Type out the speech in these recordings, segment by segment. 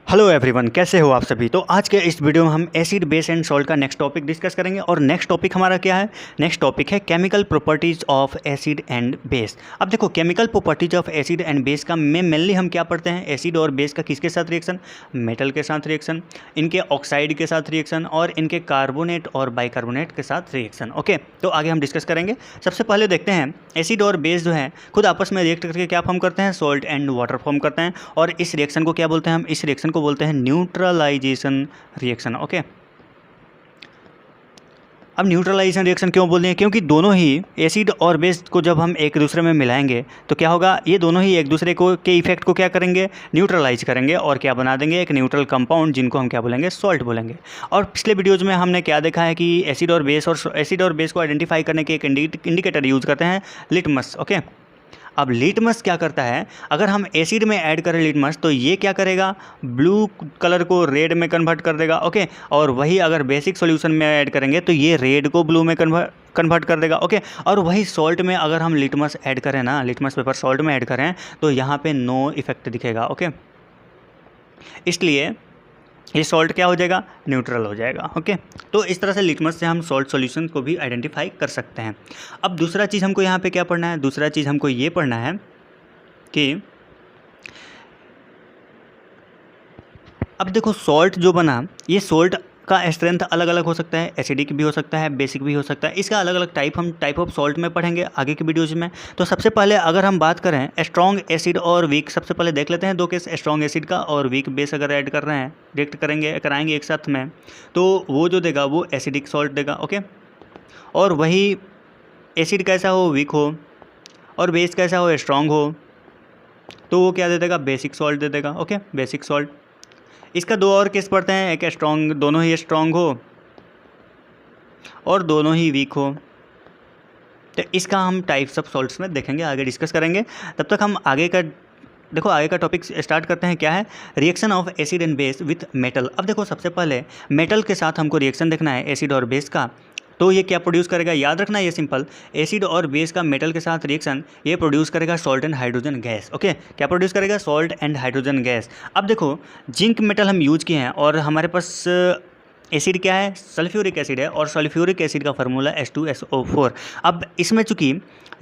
Hello everyone, कैसे हो आप सभी। तो आज के इस वीडियो में हम एसिड बेस एंड सॉल्ट का नेक्स्ट टॉपिक डिस्कस करेंगे। और नेक्स्ट टॉपिक हमारा क्या है? नेक्स्ट टॉपिक है chemical properties of acid and base. अब देखो, chemical properties of acid and base का मेनली हम क्या पढ़ते हैं? एसिड और बेस का किसके साथ रिएक्शन? मेटल के साथ रिएक्शन, इनके ऑक्साइड के साथ रिएक्शन और इनके कार्बोनेट और बाइकार्बोनेट के साथ रिएक्शन। ओके, तो आगे हम डिस्कस करेंगे। सबसे पहले देखते हैं एसिड और बेस जो है खुद आपस में रिएक्ट करके क्या फॉर्म करते हैं? सॉल्ट एंड वाटर फॉर्म करते हैं। और इस रिएक्शन को क्या बोलते हैं? हम इस रिएक्शन को बोलते हैं न्यूट्रलाइजेशन रिएक्शन। ओके, अब न्यूट्रलाइजेशन रिएक्शन क्यों बोलते हैं? क्योंकि दोनों ही एसिड और बेस को जब हम एक दूसरे में मिलाएंगे तो क्या होगा? ये दोनों ही एक दूसरे को के इफेक्ट को क्या करेंगे? न्यूट्रलाइज करेंगे और क्या बना देंगे? एक न्यूट्रल कंपाउंड, जिनको हम क्या बोलेंगे? सॉल्ट बोलेंगे। और पिछले वीडियोज में हमने क्या देखा है कि एसिड और बेस को आइडेंटिफाई करने के एक इंडिकेटर यूज़ करते हैं, लिटमस। ओके, अब लिटमस क्या करता है? अगर हम एसिड में ऐड करें लिटमस तो ये क्या करेगा? ब्लू कलर को रेड में कन्वर्ट कर देगा। ओके, और वही अगर बेसिक सॉल्यूशन में ऐड करेंगे तो ये रेड को ब्लू में कन्वर्ट कर देगा। ओके, और वही सॉल्ट में अगर हम लिटमस ऐड करें ना, लिटमस पेपर सॉल्ट में ऐड करें तो यहाँ पे नो इफेक्ट दिखेगा। ओके, इसलिए ये सॉल्ट क्या हो जाएगा? न्यूट्रल हो जाएगा। ओके, तो इस तरह से लिटमस से हम सॉल्ट सॉल्यूशन को भी आइडेंटिफाई कर सकते हैं। अब दूसरा चीज़ हमको यहाँ पे क्या पढ़ना है? दूसरा चीज़ हमको ये पढ़ना है कि अब देखो, सॉल्ट जो बना, ये सॉल्ट का स्ट्रेंथ अलग अलग हो सकता है, एसिडिक भी हो सकता है, बेसिक भी हो सकता है। इसका अलग अलग टाइप ऑफ सॉल्ट में पढ़ेंगे आगे के वीडियोज में। तो सबसे पहले अगर हम बात करें स्ट्रॉन्ग एसिड और वीक, सबसे पहले देख लेते हैं दो केस, स्ट्रॉन्ग एसिड का और वीक बेस अगर ऐड कर रहे हैं, रिएक्ट कराएंगे एक साथ में, तो वो जो देगा वो एसिडिक सॉल्ट देगा। ओके, और वही एसिड कैसा हो? वीक हो, और बेस कैसा हो? स्ट्रॉन्ग हो, तो वो क्या दे देगा? बेसिक सॉल्ट दे देगा। Okay, basic salt. इसका दो और केस पढ़ते हैं, एक स्ट्रॉन्ग, दोनों ही स्ट्रॉन्ग हो और दोनों ही वीक हो। तो इसका हम टाइप्स ऑफ सॉल्ट्स में देखेंगे, आगे डिस्कस करेंगे। तब तक हम आगे का टॉपिक स्टार्ट करते हैं। क्या है? Reaction of acid and base with metal. अब देखो, सबसे पहले मेटल के साथ हमको रिएक्शन देखना है एसिड और बेस का। तो ये क्या प्रोड्यूस करेगा? याद रखना, ये सिंपल, एसिड और बेस का मेटल के साथ रिएक्शन ये प्रोड्यूस करेगा salt and hydrogen gas. Okay, क्या प्रोड्यूस करेगा? Salt and hydrogen gas. अब देखो, जिंक मेटल हम यूज किए हैं और हमारे पास एसिड क्या है? सल्फ्यूरिक एसिड है, और सल्फ्यूरिक एसिड का फार्मूला H2SO4। अब इसमें चूंकि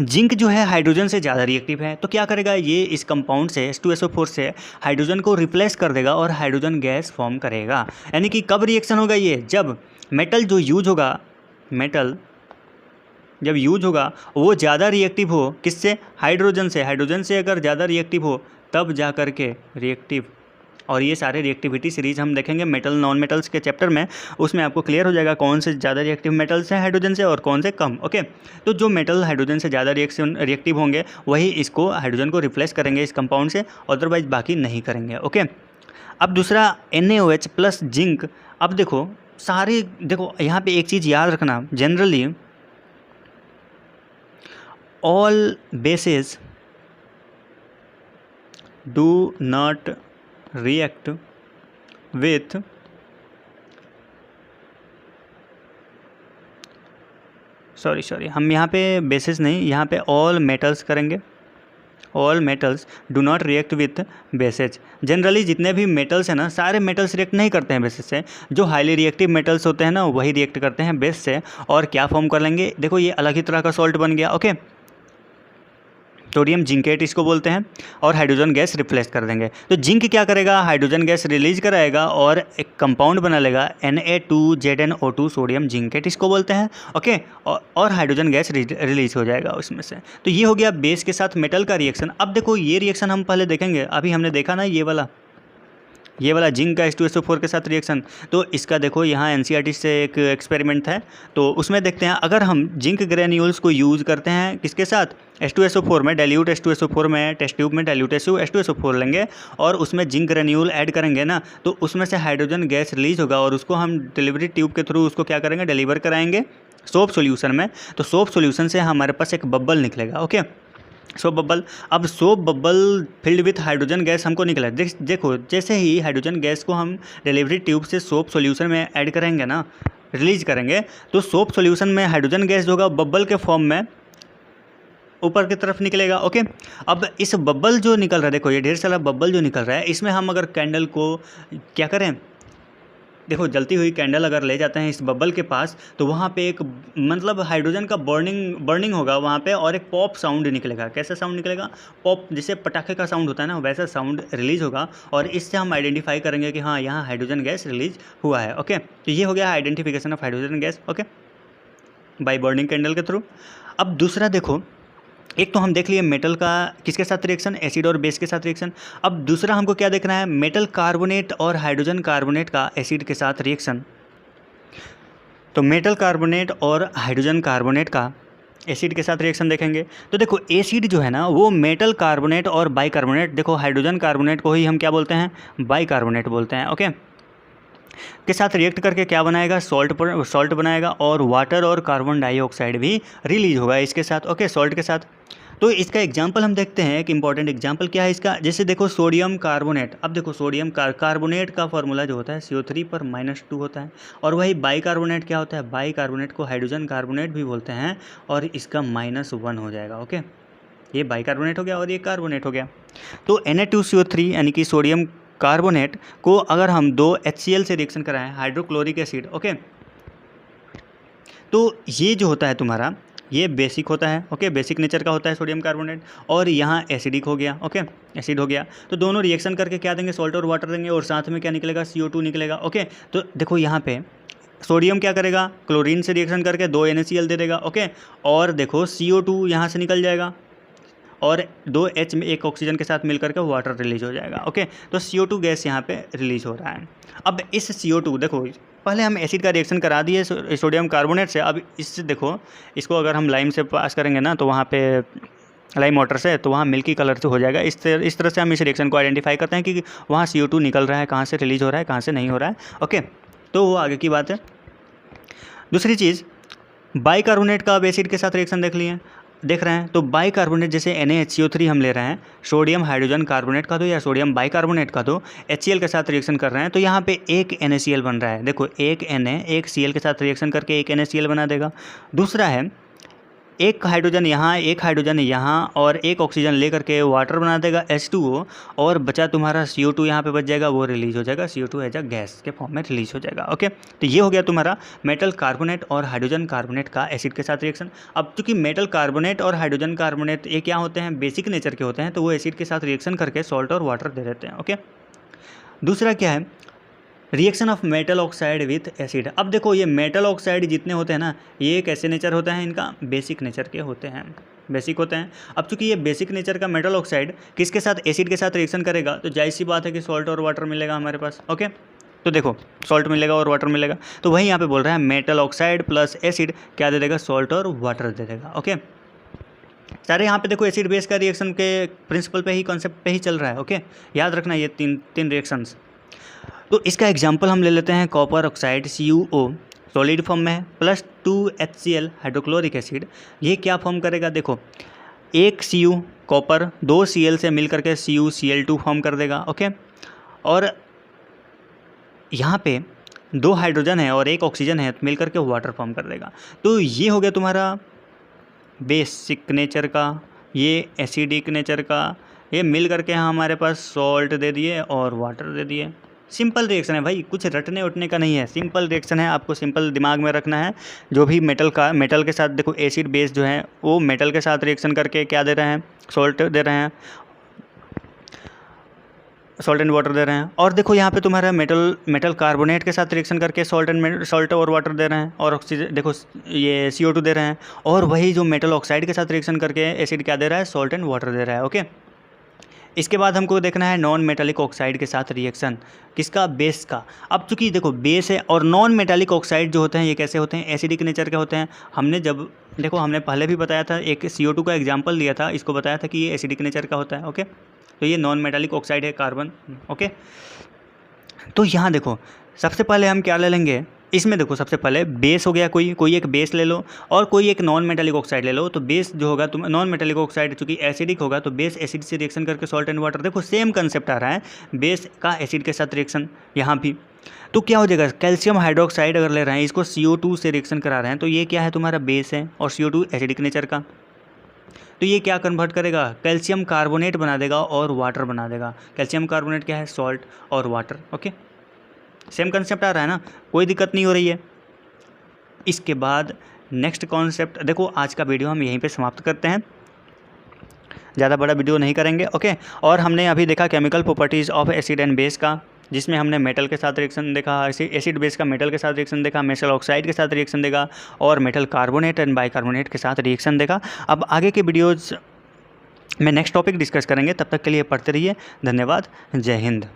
जिंक जो है हाइड्रोजन से ज़्यादा रिएक्टिव है, तो क्या करेगा? ये इस कंपाउंड से H2SO4 से हाइड्रोजन को रिप्लेस कर देगा और हाइड्रोजन गैस फॉर्म करेगा। यानी कि कब रिएक्शन होगा ये? जब मेटल जो यूज होगा, मेटल जब यूज होगा वो ज़्यादा रिएक्टिव हो, किससे? हाइड्रोजन से। हाइड्रोजन से अगर ज़्यादा रिएक्टिव हो तब जा कर के रिएक्टिव। और ये सारे रिएक्टिविटी सीरीज हम देखेंगे मेटल नॉन मेटल्स के चैप्टर में, उसमें आपको क्लियर हो जाएगा कौन से ज़्यादा रिएक्टिव मेटल्स हैं हाइड्रोजन से और कौन से कम। ओके, तो जो मेटल हाइड्रोजन से ज़्यादा रिएक्टिव होंगे वही इसको, हाइड्रोजन को रिप्लेस करेंगे इस कंपाउंड से, अदरवाइज बाकी नहीं करेंगे। ओके, अब दूसरा NaOH प्लस जिंक। अब देखो, यहाँ पे एक चीज़ याद रखना, generally all bases do not react with sorry हम यहाँ पे बेसिस नहीं, यहाँ पे ऑल मेटल्स करेंगे। All metals do not react with bases. Generally जितने भी मेटल्स हैं ना, सारे मेटल्स रिएक्ट नहीं करते हैं बेसिस से। जो हाईली रिएक्टिव मेटल्स होते हैं ना, वही रिएक्ट करते हैं बेस से। और क्या फॉर्म कर लेंगे? देखो, ये अलग ही तरह का सॉल्ट बन गया। ओके, सोडियम जिंकेट इसको बोलते हैं, और हाइड्रोजन गैस रिप्लेस कर देंगे। तो जिंक क्या करेगा? हाइड्रोजन गैस रिलीज कराएगा और एक कंपाउंड बना लेगा, Na2ZnO2, सोडियम जिंकेट इसको बोलते हैं। ओके, और हाइड्रोजन गैस रिलीज हो जाएगा उसमें से। तो ये हो गया बेस के साथ मेटल का रिएक्शन। अब देखो, ये रिएक्शन हम पहले देखेंगे, अभी हमने देखा ना ये वाला जिंक का H2SO4 के साथ रिएक्शन। तो इसका देखो, यहाँ NCERT से एक एक्सपेरिमेंट है, तो उसमें देखते हैं। अगर हम जिंक ग्रेन्यूल्स को यूज़ करते हैं किसके साथ? H2SO4 में, डाइल्यूट H2SO4 में, टेस्ट ट्यूब में डाइल्यूट H2SO4 लेंगे और उसमें जिंक ग्रेन्यूल ऐड करेंगे ना, तो उसमें से हाइड्रोजन गैस रिलीज होगा और उसको हम डिलीवरी ट्यूब के थ्रू उसको क्या करेंगे? डिलीवर कराएंगे सोप सोल्यूशन में। तो सोप सोल्यूशन से हमारे पास एक बब्बल निकलेगा। Okay, soap bubble. अब soap bubble filled with hydrogen gas हमको निकला। देखो, जैसे ही हाइड्रोजन गैस को हम डिलीवरी ट्यूब से सोप सॉल्यूशन में ऐड करेंगे ना, रिलीज करेंगे, तो सोप सॉल्यूशन में हाइड्रोजन गैस जो होगा बबल के फॉर्म में ऊपर की तरफ निकलेगा। ओके, अब इस बबल जो निकल रहा है, देखो ये ढेर सारा बबल जो निकल रहा है, इसमें हम अगर कैंडल को क्या करें, देखो जलती हुई कैंडल अगर ले जाते हैं इस बबल के पास, तो वहाँ पे एक मतलब हाइड्रोजन का बर्निंग होगा वहाँ पे, और एक पॉप साउंड निकलेगा। कैसा साउंड निकलेगा? पॉप, जैसे पटाखे का साउंड होता है ना, वैसा साउंड रिलीज होगा, और इससे हम आइडेंटिफाई करेंगे कि हाँ यहाँ हाइड्रोजन गैस रिलीज हुआ है। ओके, तो ये हो गया identification of hydrogen gas. Okay, by burning candle के थ्रू। अब दूसरा देखो, एक तो हम देख लिए मेटल का किसके साथ रिएक्शन, एसिड और बेस के साथ रिएक्शन। अब दूसरा हमको क्या देखना है, मेटल कार्बोनेट और हाइड्रोजन कार्बोनेट का एसिड के साथ रिएक्शन। तो मेटल कार्बोनेट और हाइड्रोजन कार्बोनेट का एसिड के साथ रिएक्शन देखेंगे। तो देखो एसिड जो है ना वो मेटल कार्बोनेट और बाइकार्बोनेट, देखो हाइड्रोजन कार्बोनेट को ही हम क्या बोलते हैं, बाइकार्बोनेट बोलते हैं। ओके, के साथ रिएक्ट करके क्या बनाएगा, सॉल्ट बनाएगा, और वाटर और कार्बन डाइऑक्साइड भी रिलीज होगा इसके साथ। ओके, सॉल्ट के साथ। तो इसका एग्जाम्पल हम देखते हैं, एक इंपॉर्टेंट एग्जाम्पल क्या है इसका, जैसे देखो सोडियम कार्बोनेट। अब देखो सोडियम कार्बोनेट का फॉर्मूला जो होता है CO3 पर -2 होता है, और वही बाइकार्बोनेट क्या होता है, बाइकार्बोनेट को हाइड्रोजन कार्बोनेट भी बोलते हैं, और इसका -1 हो जाएगा। ओके, ये बाइकार्बोनेट हो गया और ये कार्बोनेट हो गया। तो Na2CO3 यानी कि सोडियम कार्बोनेट को अगर हम 2 HCl से रिएक्शन कराएं, हाइड्रोक्लोरिक एसिड। ओके, तो ये जो होता है तुम्हारा, ये बेसिक होता है। ओके, बेसिक नेचर का होता है सोडियम कार्बोनेट, और यहाँ एसिडिक हो गया। ओके, एसिड हो गया। तो दोनों रिएक्शन करके क्या देंगे, सॉल्ट और वाटर देंगे, और साथ में क्या निकलेगा, CO2 निकलेगा। ओके, तो देखो यहाँ पे सोडियम क्या करेगा, क्लोरीन से रिएक्शन करके 2 NaCl दे देगा। ओके, और देखो CO2 यहाँ से निकल जाएगा, और 2 H में एक ऑक्सीजन के साथ मिलकर के वाटर रिलीज हो जाएगा। ओके, तो CO2 गैस यहाँ पे रिलीज हो रहा है। अब इस CO2, देखो पहले हम एसिड का रिएक्शन करा दिए सोडियम कार्बोनेट से, अब इससे देखो इसको अगर हम लाइम से पास करेंगे ना, तो वहाँ पे लाइम वाटर से, तो वहाँ मिल्की कलर से हो जाएगा। इस तरह से हम इस रिएक्शन को आइडेंटिफाई करते हैं कि वहाँ CO2 निकल रहा है, कहाँ से रिलीज हो रहा है, कहाँ से नहीं हो रहा है। ओके, तो वो आगे की बात है। दूसरी चीज़, बाइकार्बोनेट का अब एसिड के साथ रिएक्शन देख रहे हैं। तो बाइकार्बोनेट जैसे NaHCO3 हम ले रहे हैं, सोडियम हाइड्रोजन कार्बोनेट का दो या सोडियम बाइकार्बोनेट का दो, HCl के साथ रिएक्शन कर रहे हैं, तो यहाँ पे एक NaCl बन रहा है। देखो एक Na एक Cl के साथ रिएक्शन करके एक NaCl बना देगा। दूसरा है एक हाइड्रोजन यहाँ, एक हाइड्रोजन यहाँ, और एक ऑक्सीजन लेकर के वाटर बना देगा H2O, और बचा तुम्हारा CO2 यहाँ पे बच जाएगा, वो रिलीज हो जाएगा, CO2 एज अ गैस के फॉर्म में रिलीज हो जाएगा। ओके, तो ये हो गया तुम्हारा मेटल कार्बोनेट और हाइड्रोजन कार्बोनेट का एसिड के साथ रिएक्शन। अब चूंकि मेटल कार्बोनेट और हाइड्रोजन कार्बोनेट ये क्या होते हैं, बेसिक नेचर के होते हैं, तो वो एसिड के साथ रिएक्शन करके सॉल्ट और वाटर दे देते हैं। ओके, दूसरा क्या है, reaction of metal oxide with acid. अब देखो ये मेटल ऑक्साइड जितने होते हैं ना, ये कैसे नेचर होता है इनका, बेसिक नेचर के होते हैं, बेसिक होते हैं। अब चूंकि ये बेसिक नेचर का मेटल ऑक्साइड किसके साथ, एसिड के साथ रिएक्शन करेगा, तो जाहिर सी बात है कि सॉल्ट और वाटर मिलेगा हमारे पास। ओके, तो देखो सॉल्ट मिलेगा और वाटर मिलेगा, तो वही यहाँ पे बोल रहा है मेटल ऑक्साइड प्लस एसिड क्या दे देगा, सॉल्ट और वाटर दे देगा। ओके, सारे यहाँ पे देखो एसिड बेस का रिएक्शन के प्रिंसिपल पे ही, कॉन्सेप्ट पे ही चल रहा है। ओके, याद रखना ये तीन रिएक्शंस। तो इसका एग्जांपल हम ले लेते हैं, copper oxide CuO solid form में है, प्लस 2 HCl हाइड्रोक्लोरिक एसिड। ये क्या फॉर्म करेगा, देखो एक Cu कॉपर 2 Cl से मिल करके CuCl2 फॉर्म कर देगा। ओके, और यहाँ पे 2 हाइड्रोजन है और एक ऑक्सीजन है, मिल करके वाटर फॉर्म कर देगा। तो ये हो गया तुम्हारा बेसिक नेचर का, ये एसिडिक नेचर का, ये मिल करके हमारे पास सॉल्ट दे दिए और वाटर दे दिए। सिंपल रिएक्शन है भाई, कुछ रटने उठने का नहीं है, सिंपल रिएक्शन है, आपको सिंपल दिमाग में रखना है। जो भी मेटल के साथ, देखो एसिड बेस जो है वो मेटल के साथ रिएक्शन करके क्या दे रहे हैं, सॉल्ट दे रहे हैं, सॉल्ट एंड वाटर दे रहे हैं। और देखो यहाँ पे तुम्हारा मेटल कार्बोनेट के साथ रिएक्शन करके सॉल्ट और वाटर दे रहे हैं, और ऑक्सीजन देखो ये CO2 दे रहे हैं। और वही जो मेटल ऑक्साइड के साथ रिएक्शन करके एसिड क्या दे रहा है, सॉल्ट एंड वाटर दे रहा है। ओके, इसके बाद हमको देखना है नॉन मेटालिक ऑक्साइड के साथ रिएक्शन, किसका, बेस का। अब चूंकि देखो बेस है और नॉन मेटालिक ऑक्साइड जो होते हैं ये कैसे होते हैं, एसिडिक नेचर के होते हैं। हमने पहले भी बताया था, एक CO2 का एग्जाम्पल दिया था, इसको बताया था कि ये एसिडिक नेचर का होता है। ओके, तो ये नॉन मेटालिक ऑक्साइड है, कार्बन। ओके, तो यहाँ देखो सबसे पहले हम क्या ले लेंगे, इसमें देखो सबसे पहले बेस हो गया, कोई एक बेस ले लो और कोई एक नॉन मेटालिक ऑक्साइड ले लो। तो बेस जो होगा तुम नॉन मेटालिक ऑक्साइड चूंकि एसिडिक होगा, तो बेस एसिड से रिएक्शन करके सॉल्ट एंड वाटर, देखो सेम कंसेप्ट आ रहा है, बेस का एसिड के साथ रिएक्शन यहाँ भी। तो क्या हो जाएगा, कैल्शियम हाइड्रोक्साइड अगर ले रहे हैं, इसको CO2 से रिएक्शन करा रहे हैं, तो ये क्या है तुम्हारा बेस है, और CO2 एसिडिक नेचर का। तो ये क्या कन्वर्ट करेगा, कैल्शियम कार्बोनेट बना देगा और वाटर बना देगा। कैल्शियम कार्बोनेट क्या है, सॉल्ट और वाटर। ओके, सेम कंसेप्ट आ रहा है ना, कोई दिक्कत नहीं हो रही है। इसके बाद नेक्स्ट कॉन्सेप्ट देखो, आज का वीडियो हम यहीं पे समाप्त करते हैं, ज़्यादा बड़ा वीडियो नहीं करेंगे। ओके, और हमने अभी देखा chemical properties of acid and base का, जिसमें हमने मेटल के साथ रिएक्शन देखा, एसिड बेस का मेटल के साथ रिएक्शन देखा, मेटल ऑक्साइड के साथ रिएक्शन देखा, और मेटल कार्बोनेट एंड बाइकार्बोनेट के साथ रिएक्शन देखा। अब आगे के वीडियोज़ में नेक्स्ट टॉपिक डिस्कस करेंगे, तब तक के लिए पढ़ते रहिए। धन्यवाद, जय हिंद।